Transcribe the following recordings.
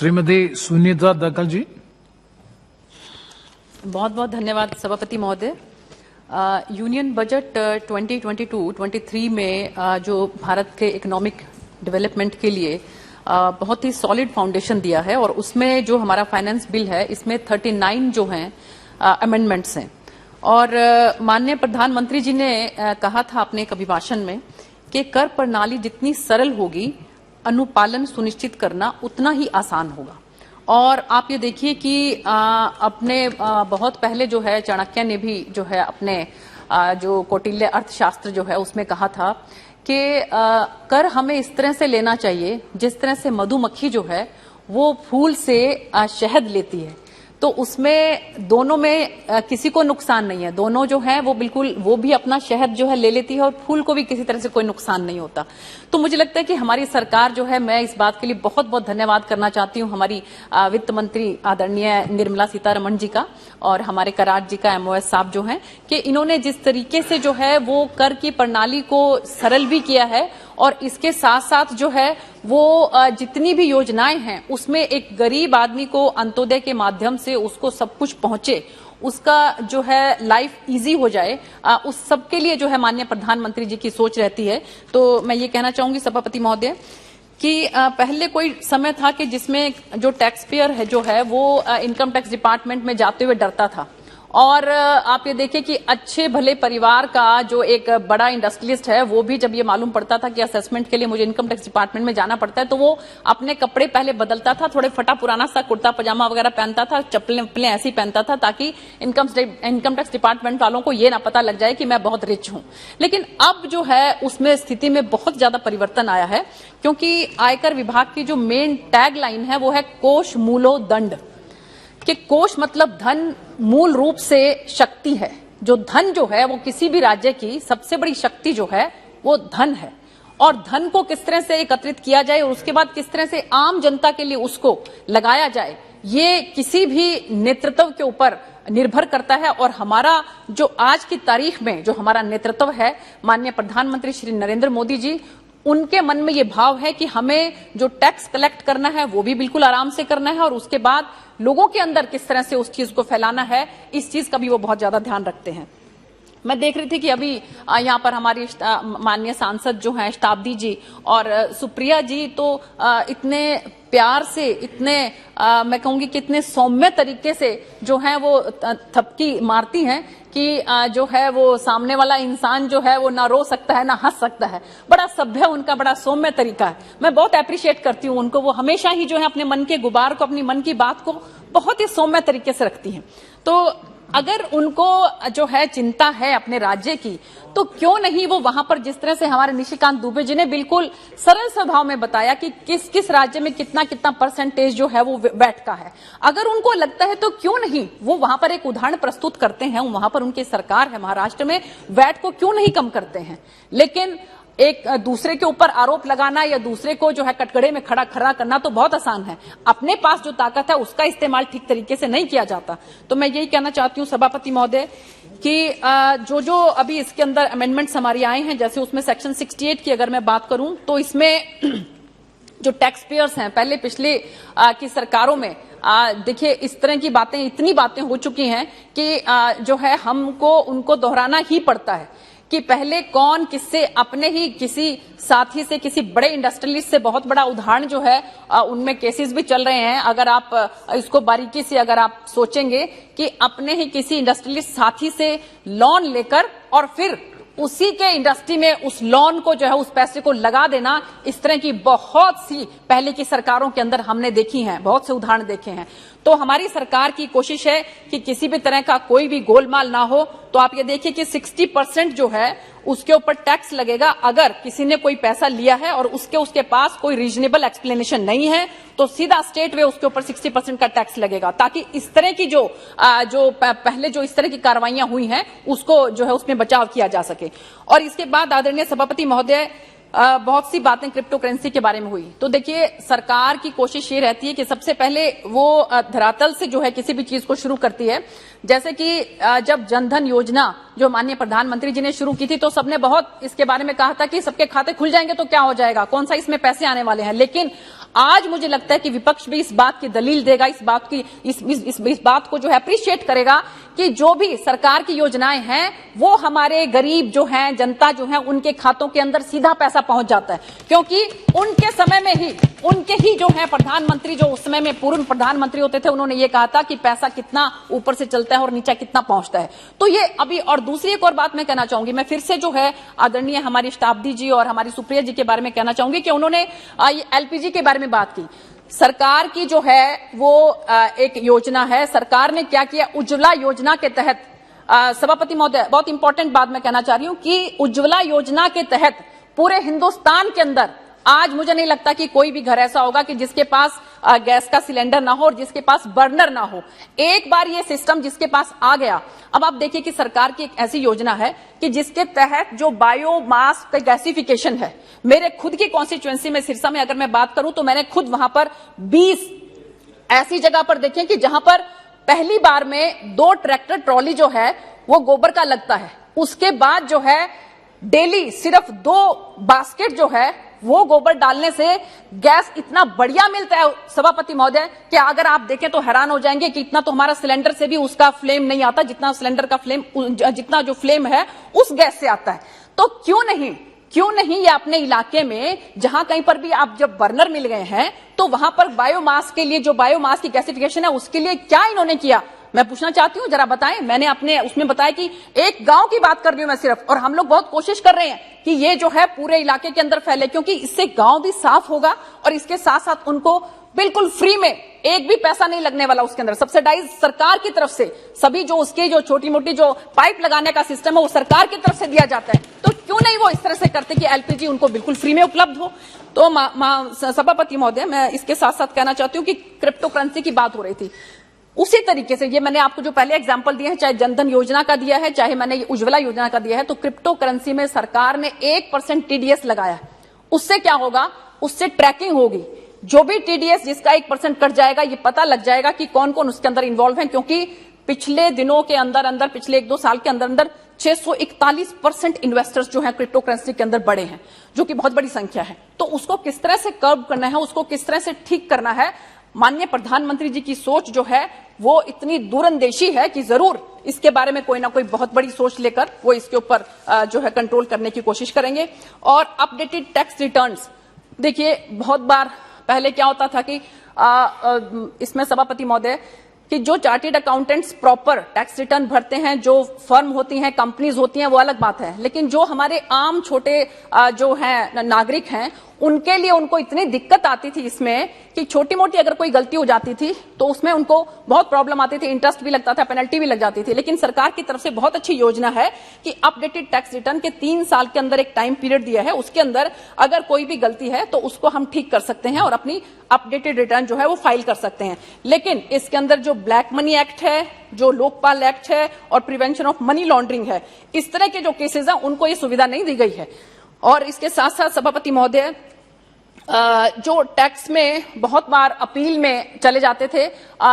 श्रीमती सुनीता दक्कल जी। बहुत बहुत धन्यवाद सभापति महोदय। यूनियन बजट 2022-23 में जो भारत के इकोनॉमिक डेवलपमेंट के लिए बहुत ही सॉलिड फाउंडेशन दिया है और उसमें जो हमारा फाइनेंस बिल है इसमें 39 जो हैं अमेंडमेंट्स हैं और माननीय प्रधानमंत्री जी ने कहा था अपने एक अभिभाषण में कि कर प्रणाली जितनी सरल होगी अनुपालन सुनिश्चित करना उतना ही आसान होगा। और आप ये देखिए कि अपने बहुत पहले जो है चाणक्य ने भी जो है अपने जो कौटिल्य अर्थशास्त्र जो है उसमें कहा था कि कर हमें इस तरह से लेना चाहिए जिस तरह से मधुमक्खी जो है वो फूल से शहद लेती है, तो उसमें दोनों में किसी को नुकसान नहीं है। दोनों जो है वो बिल्कुल वो भी अपना शहद जो है ले लेती है और फूल को भी किसी तरह से कोई नुकसान नहीं होता। तो मुझे लगता है कि हमारी सरकार जो है, मैं इस बात के लिए बहुत बहुत धन्यवाद करना चाहती हूँ हमारी वित्त मंत्री आदरणीय निर्मला सीतारमण जी का और हमारे करार जी का एमओएस साहब जो हैं कि इन्होंने जिस तरीके से जो है वो कर की प्रणाली को सरल भी किया है और इसके साथ साथ जो है वो जितनी भी योजनाएं हैं उसमें एक गरीब आदमी को अंत्योदय के माध्यम से उसको सब कुछ पहुंचे, उसका जो है लाइफ इजी हो जाए, उस सब के लिए जो है माननीय प्रधानमंत्री जी की सोच रहती है। तो मैं ये कहना चाहूंगी सभापति महोदय कि पहले कोई समय था कि जिसमें जो टैक्स पेयर है जो है वो इनकम टैक्स डिपार्टमेंट में जाते हुए डरता था और आप ये देखिए कि अच्छे भले परिवार का जो एक बड़ा इंडस्ट्रियलिस्ट है वो भी जब ये मालूम पड़ता था कि असेसमेंट के लिए मुझे इनकम टैक्स डिपार्टमेंट में जाना पड़ता है तो वो अपने कपड़े पहले बदलता था, थोड़े फटा पुराना सा कुर्ता पजामा वगैरह पहनता था, चप्पलें ऐसी पहनता था ताकि इनकम टैक्स डिपार्टमेंट वालों को ये ना पता लग जाए कि मैं बहुत रिच हूं। लेकिन अब जो है उसमें स्थिति में बहुत ज्यादा परिवर्तन आया है क्योंकि आयकर विभाग की जो मेन टैग लाइन है वो है कोष मूलो दंड, कि कोष मतलब धन, मूल रूप से शक्ति है। जो धन जो है वो किसी भी राज्य की सबसे बड़ी शक्ति जो है वो धन है और धन को किस तरह से एकत्रित किया जाए और उसके बाद किस तरह से आम जनता के लिए उसको लगाया जाए ये किसी भी नेतृत्व के ऊपर निर्भर करता है। और हमारा जो आज की तारीख में जो हमारा नेतृत्व है माननीय प्रधानमंत्री श्री नरेंद्र मोदी जी, उनके मन में ये भाव है कि हमें जो टैक्स कलेक्ट करना है वो भी बिल्कुल आराम से करना है और उसके बाद लोगों के अंदर किस तरह से उस चीज को फैलाना है इस चीज का भी वो बहुत ज्यादा ध्यान रखते हैं। मैं देख रही थी कि अभी यहाँ पर हमारी माननीय सांसद जो हैं शताब्दी जी और सुप्रिया जी तो इतने प्यार से, इतने मैं कहूंगी कि इतने सौम्य तरीके से जो है वो थपकी मारती हैं कि जो है वो सामने वाला इंसान जो है वो ना रो सकता है ना हंस सकता है। बड़ा सभ्य उनका बड़ा सौम्य तरीका है, मैं बहुत अप्रिशिएट करती हूँ उनको। वो हमेशा ही जो है अपने मन के गुबार को, अपनी मन की बात को बहुत ही सौम्य तरीके से रखती हैं। तो अगर उनको जो है चिंता है अपने राज्य की तो क्यों नहीं वो वहां पर जिस तरह से हमारे निशिकांत दुबे जी ने बिल्कुल सरल स्वभाव में बताया कि किस किस राज्य में कितना कितना परसेंटेज जो है वो वैट का है, अगर उनको लगता है तो क्यों नहीं वो वहां पर एक उदाहरण प्रस्तुत करते हैं। वहां पर उनकी सरकार है महाराष्ट्र में, वैट को क्यों नहीं कम करते हैं। लेकिन एक दूसरे के ऊपर आरोप लगाना या दूसरे को जो है कटघरे में खड़ा करना तो बहुत आसान है, अपने पास जो ताकत है उसका इस्तेमाल ठीक तरीके से नहीं किया जाता। तो मैं यही कहना चाहती हूँ सभापति महोदय कि जो अभी इसके अंदर अमेंडमेंट्स हमारी आए हैं, जैसे उसमें सेक्शन 68 की अगर मैं बात करूं तो इसमें जो टैक्स पेयर्स हैं पहले पिछले की सरकारों में देखिए इस तरह की बातें, इतनी बातें हो चुकी हैं कि जो है हमको उनको दोहराना ही पड़ता है कि पहले कौन किससे, अपने ही किसी साथी से, किसी बड़े इंडस्ट्रियलिस्ट से, बहुत बड़ा उदाहरण जो है उनमें केसेस भी चल रहे हैं। अगर आप इसको बारीकी से अगर आप सोचेंगे कि अपने ही किसी इंडस्ट्रियलिस्ट साथी से लोन लेकर और फिर उसी के इंडस्ट्री में उस लोन को जो है उस पैसे को लगा देना, इस तरह की बहुत सी पहले की सरकारों के अंदर हमने देखी हैं, बहुत से उदाहरण देखे हैं। तो हमारी सरकार की कोशिश है कि किसी भी तरह का कोई भी गोलमाल ना हो। तो आप ये देखिए कि 60% जो है उसके ऊपर टैक्स लगेगा अगर किसी ने कोई पैसा लिया है और उसके पास कोई रीजनेबल एक्सप्लेनेशन नहीं है तो सीधा स्टेट वे उसके ऊपर 60% का टैक्स लगेगा, ताकि इस तरह की जो पहले जो इस तरह की कार्रवाइयां हुई हैं उसको जो है उसमें बचाव किया जा सके। और इसके बाद आदरणीय सभापति महोदय बहुत सी बातें क्रिप्टो करेंसी के बारे में हुई। तो देखिए सरकार की कोशिश ये रहती है कि सबसे पहले वो धरातल से जो है किसी भी चीज को शुरू करती है। जैसे कि जब जनधन योजना जो माननीय प्रधानमंत्री जी ने शुरू की थी तो सबने बहुत इसके बारे में कहा था कि सबके खाते खुल जाएंगे तो क्या हो जाएगा, कौन सा इसमें पैसे आने वाले हैं। लेकिन आज मुझे लगता है कि विपक्ष भी इस बात की दलील देगा, इस बात को जो है अप्रिशिएट करेगा कि जो भी सरकार की योजनाएं हैं वो हमारे गरीब जो हैं, जनता जो है, उनके खातों के अंदर सीधा पैसा पहुंच जाता है, क्योंकि उनके समय में ही उनके ही जो है प्रधानमंत्री, जो उस समय में पूर्व प्रधानमंत्री होते थे, उन्होंने ये कहा था कि पैसा कितना ऊपर से चलता है और नीचे कितना पहुंचता है। तो ये अभी, और दूसरी एक और बात मैं कहना चाहूंगी, मैं फिर से जो है आदरणीय हमारी शताब्दी जी और हमारी सुप्रिया जी के बारे में कहना चाहूंगी कि उन्होंने एलपीजी के बारे में बात की। सरकार की जो है वो एक योजना है, सरकार ने क्या किया, उज्ज्वला योजना के तहत, सभापति महोदय बहुत इंपॉर्टेंट बात मैं कहना चाह रही हूं कि उज्ज्वला योजना के तहत पूरे हिंदुस्तान के अंदर आज मुझे नहीं लगता कि कोई भी घर ऐसा होगा कि जिसके पास गैस का सिलेंडर ना हो और जिसके पास बर्नर ना हो। एक बार ये सिस्टम जिसके पास आ गया, अब आप देखिए कि सरकार की एक ऐसी योजना है कि जिसके तहत जो बायोमास का गैसिफिकेशन है, मेरे खुद की कॉन्स्टिट्यूएंसी में सिरसा में अगर मैं बात करूं तो मैंने खुद वहां पर 20 ऐसी जगह पर देखे कि जहां पर पहली बार में 2 ट्रैक्टर ट्रॉली जो है वो गोबर का लगता है, उसके बाद जो है डेली सिर्फ 2 बास्केट जो है वो गोबर डालने से गैस इतना बढ़िया मिलता है सभापति महोदय कि अगर आप देखें तो हैरान हो जाएंगे कि इतना तो हमारा सिलेंडर से भी उसका फ्लेम नहीं आता जितना सिलेंडर का फ्लेम, जितना जो फ्लेम है उस गैस से आता है। तो क्यों नहीं ये अपने इलाके में जहां कहीं पर भी आप जब बर्नर मिल गए हैं तो वहां पर बायोमास के लिए, जो बायोमास की गैसिफिकेशन है उसके लिए क्या इन्होंने किया, मैं पूछना चाहती हूं, जरा बताएं। मैंने अपने उसमें बताया कि एक गांव की बात कर रही हूं मैं सिर्फ, और हम लोग बहुत कोशिश कर रहे हैं कि ये जो है पूरे इलाके के अंदर फैले, क्योंकि इससे गांव भी साफ होगा और इसके साथ साथ उनको बिल्कुल फ्री में, एक भी पैसा नहीं लगने वाला उसके अंदर, सब्सिडाइज सरकार की तरफ से, सभी जो उसके जो छोटी मोटी जो पाइप लगाने का सिस्टम है वो सरकार की तरफ से दिया जाता है। तो क्यों नहीं वो इस तरह से करते कि एलपीजी उनको बिल्कुल फ्री में उपलब्ध हो। तो सभापति महोदय, मैं इसके साथ साथ कहना चाहती हूँ कि क्रिप्टो करेंसी की बात हो रही थी, उसी तरीके से ये मैंने आपको जो पहले एग्जांपल दिए हैं, चाहे जनधन योजना का दिया है, चाहे मैंने उज्ज्वला योजना का दिया है, तो क्रिप्टो करेंसी में सरकार ने 1% टीडीएस लगाया। उससे क्या होगा, उससे ट्रैकिंग होगी, जो भी टीडीएस जिसका 1% कट जाएगा ये पता लग जाएगा कि कौन कौन उसके अंदर इन्वॉल्व है, क्योंकि पिछले दिनों के अंदर पिछले 1-2 साल के अंदर 641% इन्वेस्टर्स जो है क्रिप्टो करेंसी के अंदर बढ़े हैं, जो कि बहुत बड़ी संख्या है। तो उसको किस तरह से कर्व करना है, उसको किस तरह से ठीक करना है, माननीय प्रधानमंत्री जी की सोच जो है वो इतनी दूरंदेशी है कि जरूर इसके बारे में कोई ना कोई बहुत बड़ी सोच लेकर वो इसके ऊपर जो है कंट्रोल करने की कोशिश करेंगे। और अपडेटेड टैक्स रिटर्न्स, देखिए बहुत बार पहले क्या होता था कि इसमें सभापति महोदय कि जो chartered accountants proper tax return भरते हैं, जो फर्म होती हैं, कंपनीज होती हैं, वो अलग बात है, लेकिन जो हमारे आम छोटे जो हैं नागरिक हैं, उनके लिए उनको इतनी दिक्कत आती थी इसमें कि छोटी मोटी अगर कोई गलती हो जाती थी तो उसमें उनको बहुत प्रॉब्लम आती थी, इंटरेस्ट भी लगता था, पेनल्टी भी लग जाती थी। लेकिन सरकार की तरफ से बहुत अच्छी योजना है कि अपडेटेड टैक्स रिटर्न के 3 साल के अंदर एक टाइम पीरियड दिया है, उसके अंदर अगर कोई भी गलती है तो उसको हम ठीक कर सकते हैं और अपनी अपडेटेड रिटर्न जो है वो फाइल कर सकते हैं। लेकिन इसके अंदर जो ब्लैक मनी एक्ट है, जो लोकपाल एक्ट है और प्रिवेंशन ऑफ मनी लॉन्ड्रिंग है, इस तरह के जो केसेस हैं उनको ये सुविधा नहीं दी गई है। और इसके साथ साथ सभापति महोदय, जो टैक्स में बहुत बार अपील में चले जाते थे,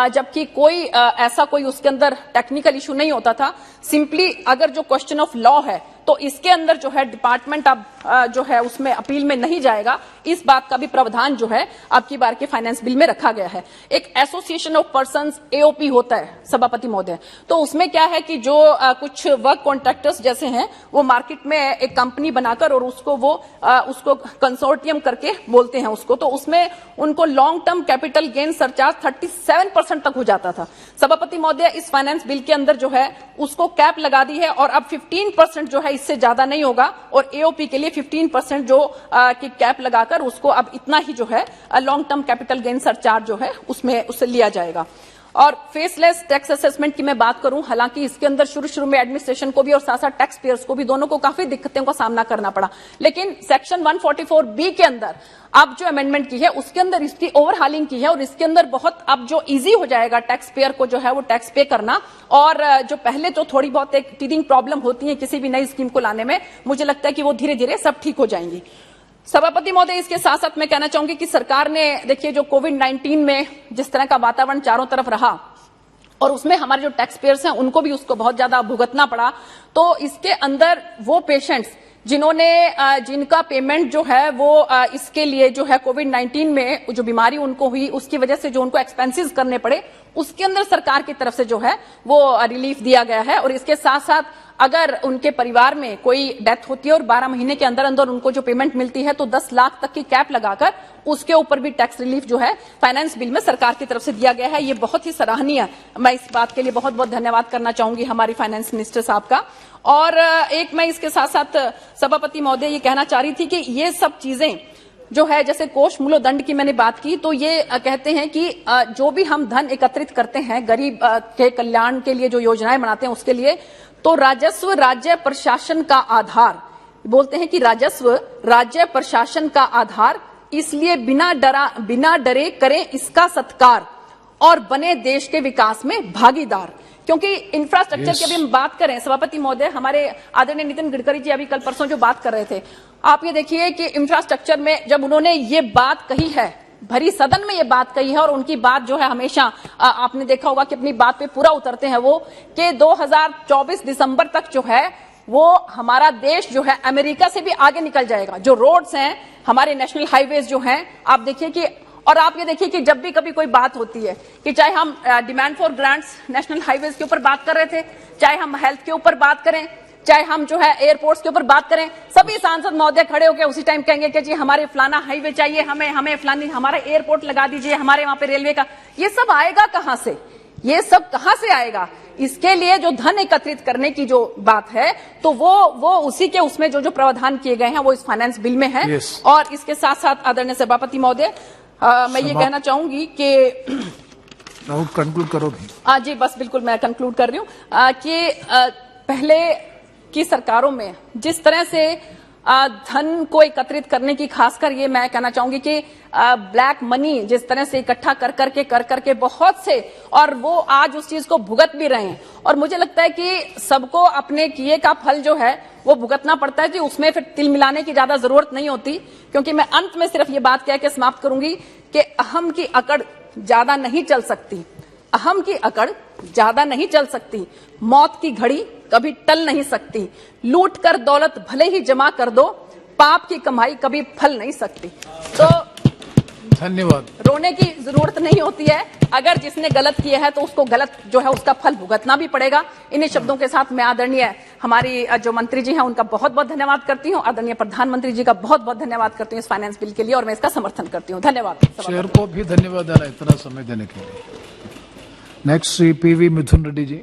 जबकि कोई ऐसा कोई उसके अंदर टेक्निकल इशू नहीं होता था, सिंपली अगर जो क्वेश्चन ऑफ लॉ है तो इसके अंदर जो है डिपार्टमेंट अब जो है उसमें अपील में नहीं जाएगा, इस बात का भी प्रावधान जो है अब की बार के फाइनेंस बिल में रखा गया है। एक एसोसिएशन ऑफ पर्संस एओपी होता है सभापति महोदय, तो उसमें क्या है कि जो कुछ वर्क कॉन्ट्रैक्टर्स जैसे हैं वो मार्केट में एक कंपनी बनाकर और उसको कंसोर्टियम करके बोलते हैं उसको, तो उसमें उनको long term capital gain surcharge 37% तक हो जाता था। सभापति महोदय, इस फाइनेंस बिल के अंदर जो है उसको कैप लगा दी है और अब 15% जो है इससे ज्यादा नहीं होगा, और एओपी के लिए 15% जो की कैप लगाकर उसको अब इतना ही जो है long term capital gain surcharge जो है उससे लिया जाएगा। और फेसलेस टैक्स असेसमेंट की मैं बात करूं, हालांकि इसके अंदर शुरू में एडमिनिस्ट्रेशन को भी और साथ साथ टैक्स पेयर्स को भी दोनों को काफी दिक्कतों का सामना करना पड़ा, लेकिन सेक्शन 144B के अंदर अब जो अमेंडमेंट की है उसके अंदर इसकी ओवरहालिंग की है और इसके अंदर बहुत अब जो इजी हो जाएगा टैक्स पेयर को जो है वो टैक्स पे करना, और जो पहले जो थोड़ी बहुत एक टीथिंग प्रॉब्लम होती है किसी भी नई स्कीम को लाने में, मुझे लगता है कि वो धीरे धीरे सब ठीक हो जाएंगी। सभापति महोदय, इसके साथ साथ मैं कहना चाहूंगी कि सरकार ने देखिए जो कोविड-19 में जिस तरह का वातावरण चारों तरफ रहा और उसमें हमारे जो टैक्स पेयर्स हैं उनको भी उसको बहुत ज्यादा भुगतना पड़ा, तो इसके अंदर वो पेशेंट्स जिन्होंने जिनका पेमेंट जो है वो इसके लिए जो है कोविड-19 में जो बीमारी उनको हुई उसकी वजह से जो उनको एक्सपेंसेस करने पड़े उसके अंदर सरकार की तरफ से जो है वो रिलीफ दिया गया है। और इसके साथ साथ अगर उनके परिवार में कोई डेथ होती है और 12 महीने के अंदर अंदर उनको जो पेमेंट मिलती है तो 10 लाख तक की कैप लगाकर उसके ऊपर भी टैक्स रिलीफ जो है फाइनेंस बिल में सरकार की तरफ से दिया गया है। ये बहुत ही सराहनीय है। मैं इस बात के लिए बहुत बहुत धन्यवाद करना चाहूंगी हमारी फाइनेंस मिनिस्टर साहब का। और एक मैं इसके साथ साथ सभापति महोदय ये कहना चाह रही थी कि ये सब चीजें जो है जैसे कोष मूल्योदंड की मैंने बात की तो ये कहते हैं कि जो भी हम धन एकत्रित करते हैं गरीब के कल्याण के लिए जो योजनाएं बनाते हैं उसके लिए तो राजस्व राज्य प्रशासन का आधार बोलते हैं कि राजस्व राज्य प्रशासन का आधार, इसलिए बिना डरे करें इसका सत्कार और बने देश के विकास में भागीदार। क्योंकि इंफ्रास्ट्रक्चर की अभी हम बात करें सभापति महोदय, हमारे आदरणीय नितिन गडकरी जी अभी कल परसों जो बात कर रहे थे, आप ये देखिए कि इंफ्रास्ट्रक्चर में जब उन्होंने ये बात कही है, भरी सदन में ये बात कही है और उनकी बात जो है हमेशा आपने देखा होगा कि अपनी बात पे पूरा उतरते हैं वो, कि 2024 दिसंबर तक जो है वो हमारा देश जो है अमेरिका से भी आगे निकल जाएगा। जो रोड्स हैं हमारे नेशनल हाईवेज जो हैं आप देखिए कि, और आप ये देखिए कि जब भी कभी कोई बात होती है कि चाहे हम demand for grants national highways के ऊपर बात कर रहे थे, चाहे हम हेल्थ के ऊपर बात करें, चाहे हम जो है एयरपोर्ट्स के ऊपर बात करें, सभी सांसद महोदय खड़े होकर उसी टाइम कहेंगे कि जी हमारे फलाना हाईवे चाहिए, हमें फलानी हमारा एयरपोर्ट लगा दीजिए, हमारे वहां पे रेलवे का। ये सब आएगा कहां से? ये सब कहां से आएगा? इसके लिए जो धन एकत्रित करने की जो बात है तो वो उसी के उसमें जो प्रावधान किए गए हैं वो इस फाइनेंस बिल में है। Yes. और इसके साथ साथ आदरणीय सभापति महोदय मैं ये कहना चाहूंगी कि कंक्लूड करो भी। जी बस बिल्कुल मैं कंक्लूड कर रही हूँ कि पहले की सरकारों में जिस तरह से धन को एकत्रित करने की, खासकर ये मैं कहना चाहूंगी कि ब्लैक मनी जिस तरह से इकट्ठा कर करके बहुत से, और वो आज उस चीज को भुगत भी रहे हैं। और मुझे लगता है कि सबको अपने किए का फल जो है वो भुगतना पड़ता है कि उसमें फिर तिल मिलाने की ज्यादा जरूरत नहीं होती। क्योंकि मैं अंत में सिर्फ ये बात कह के समाप्त करूंगी कि अहम की अकड़ ज्यादा नहीं चल सकती, अहम की अकड़ ज्यादा नहीं चल सकती, मौत की घड़ी कभी टल नहीं सकती, लूट कर दौलत भले ही जमा कर दो, पाप की कमाई कभी फल नहीं सकती। तो धन्यवाद। रोने की जरूरत नहीं होती है, अगर जिसने गलत किया है तो उसको गलत जो है उसका फल भुगतना भी पड़ेगा। इन्हीं शब्दों के साथ मैं आदरणीय हमारी जो मंत्री जी हैं उनका बहुत बहुत धन्यवाद करती हूं, आदरणीय प्रधानमंत्री जी का बहुत बहुत धन्यवाद करती हूं इस फाइनेंस बिल के लिए, और मैं इसका समर्थन करती हूं। धन्यवाद। शेयर को भी धन्यवाद देना इतना समय देने के लिए। नेक्स्ट श्री पीवी मिथुन रेड्डी जी।